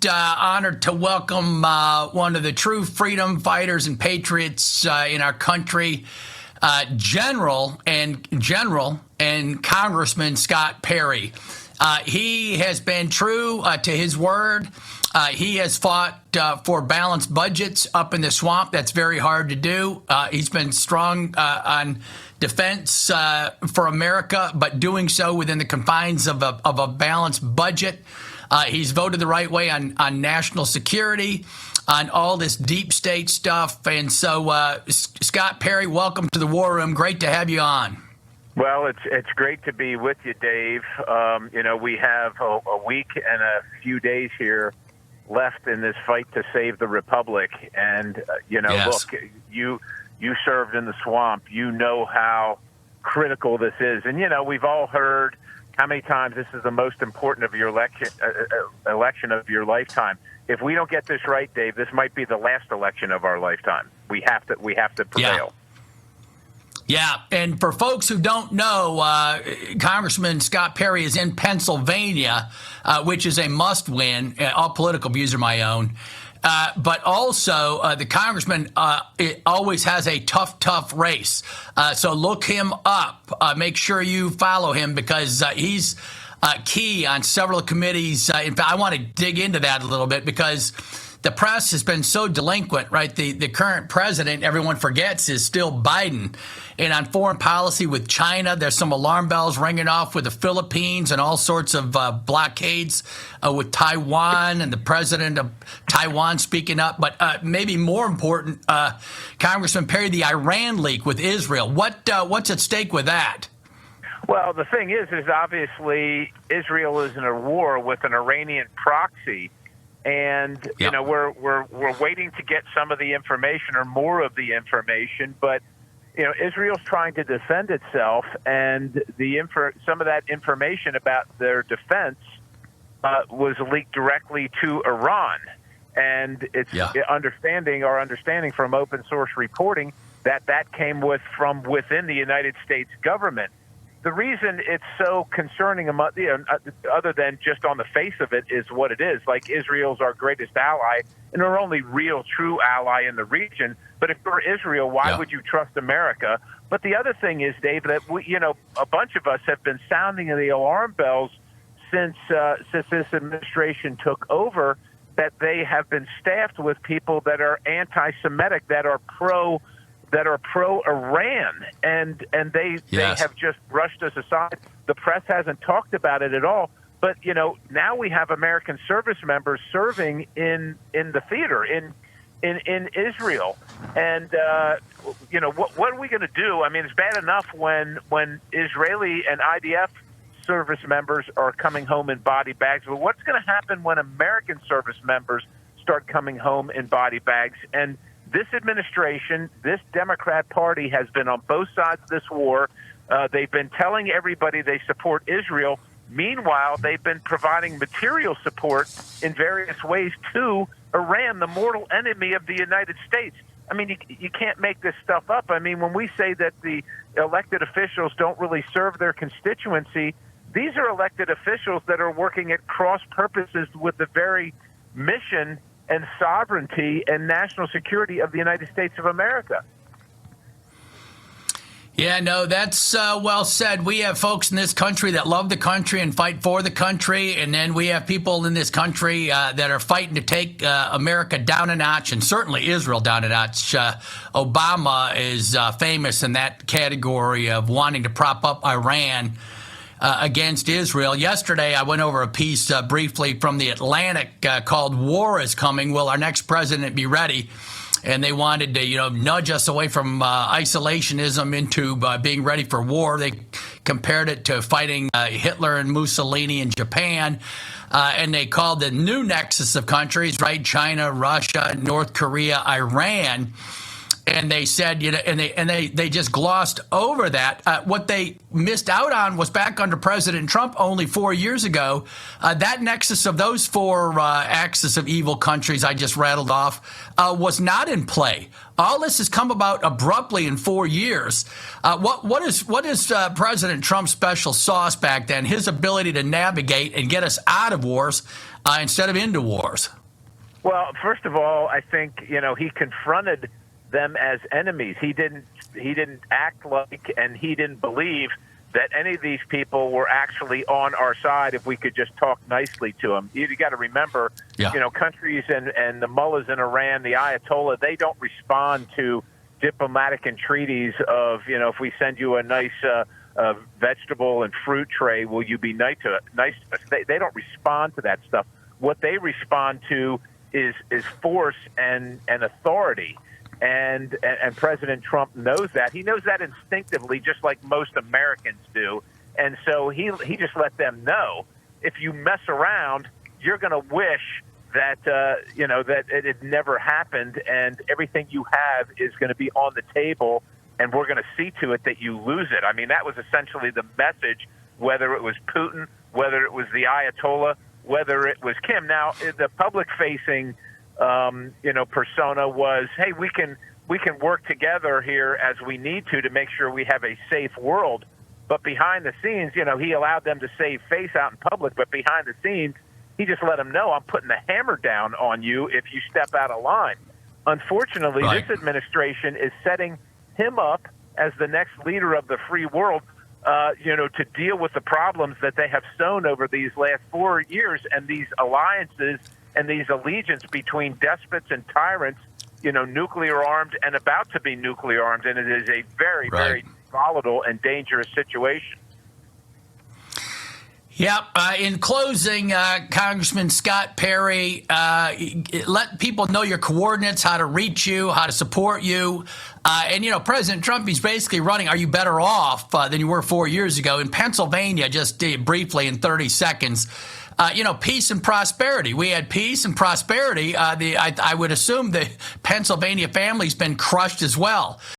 Honored to welcome one of the true freedom fighters and patriots in our country, General and Congressman Scott Perry. He has been true to his word. He has fought for balanced budgets up in the swamp. That's very hard to do. He's been strong on defense for America, but doing so within the confines of a balanced budget. He's voted the right way on national security, on all this deep state stuff. And so, Scott Perry, welcome to the War Room. Great to have you on. Well, it's great to be with you, Dave. We have a week and a few days here left in this fight to save the Republic. And, Yes. Look, you served in the swamp. You know how critical this is. And, we've all heard how many times this is the most important of your election of your lifetime. If we don't get this right, Dave, this might be the last election of our lifetime. We have to prevail. Yeah, and for folks who don't know, Congressman Scott Perry is in Pennsylvania, which is a must-win. All political views are my own. But also, the congressman always has a tough race. So look him up. Make sure you follow him because he's key on several committees. In fact, I want to dig into that a little bit because the press has been so delinquent, right? The current president, everyone forgets, is still Biden. And on foreign policy with China, there's some alarm bells ringing off with the Philippines and all sorts of blockades with Taiwan and the president of Taiwan speaking up. But maybe more important, Congressman Perry, the Iran leak with Israel. What's at stake with that? Well, the thing is obviously Israel is in a war with an Iranian proxy. And, we're waiting to get some of the information or more of the information. But, Israel's trying to defend itself. And some of that information about their defense was leaked directly to Iran. And it's our understanding from open source reporting that came from within the United States government. The reason it's so concerning, other than just on the face of it, is what it is. Like, Israel's our greatest ally and our only real, true ally in the region. But if you're Israel, why would you trust America? But the other thing is, Dave, that a bunch of us have been sounding the alarm bells since this administration took over, that they have been staffed with people that are anti-Semitic, that are pro-Iran, and they have just brushed us aside. The press hasn't talked about it at all. But now we have American service members serving in the theater in Israel, and what are we going to do? I mean, it's bad enough when Israeli and IDF service members are coming home in body bags, but what's going to happen when American service members start coming home in body bags? And this administration, this Democrat Party, has been on both sides of this war. They've been telling everybody they support Israel. Meanwhile, they've been providing material support in various ways to Iran, the mortal enemy of the United States. I mean, you can't make this stuff up. I mean, when we say that the elected officials don't really serve their constituency, these are elected officials that are working at cross purposes with the very mission and sovereignty and national security of the United States of America. Yeah, no, that's well said. We have folks in this country that love the country and fight for the country, and then we have people in this country that are fighting to take America down a notch, and certainly Israel down a notch. Obama is famous in that category of wanting to prop up Iran against Israel. Yesterday, I went over a piece briefly from the Atlantic called "War is Coming. Will our next president be ready?" And they wanted to, nudge us away from isolationism into being ready for war. They compared it to fighting Hitler and Mussolini in Japan. And they called the new nexus of countries, right? China, Russia, North Korea, Iran. And they said, they just glossed over that. What they missed out on was back under President Trump only 4 years ago. That nexus of those four axis of evil countries I just rattled off was not in play. All this has come about abruptly in 4 years. What is President Trump's special sauce back then? His ability to navigate and get us out of wars instead of into wars? Well, first of all, I think he confronted them as enemies. He didn't act like, and he didn't believe that any of these people were actually on our side if we could just talk nicely to them. You got to remember, countries and the mullahs in Iran, the Ayatollah, they don't respond to diplomatic entreaties of, if we send you a nice vegetable and fruit tray, will you be nice to us? They don't respond to that stuff. What they respond to is force and authority. And President Trump knows that. He knows that instinctively, just like most Americans do. And so he just let them know, if you mess around, you're going to wish that that it had never happened, and everything you have is going to be on the table, and we're going to see to it that you lose it. I mean, that was essentially the message, whether it was Putin, whether it was the Ayatollah, whether it was Kim. Now, the public-facing persona was, hey, we can work together here as we need to make sure we have a safe world. But behind the scenes, he allowed them to save face out in public, but behind the scenes, he just let them know, I'm putting the hammer down on you if you step out of line. Unfortunately, Right. This administration is setting him up as the next leader of the free world, to deal with the problems that they have sown over these last 4 years, and these alliances and these allegiance between despots and tyrants, nuclear armed and about to be nuclear armed. And it is a very, very volatile and dangerous situation. Yep. In closing, Congressman Scott Perry, let people know your coordinates, how to reach you, how to support you. And President Trump, he's basically running, are you better off than you were 4 years ago? In Pennsylvania, just briefly in 30 seconds, peace and prosperity. We had peace and prosperity. I would assume the Pennsylvania family's been crushed as well.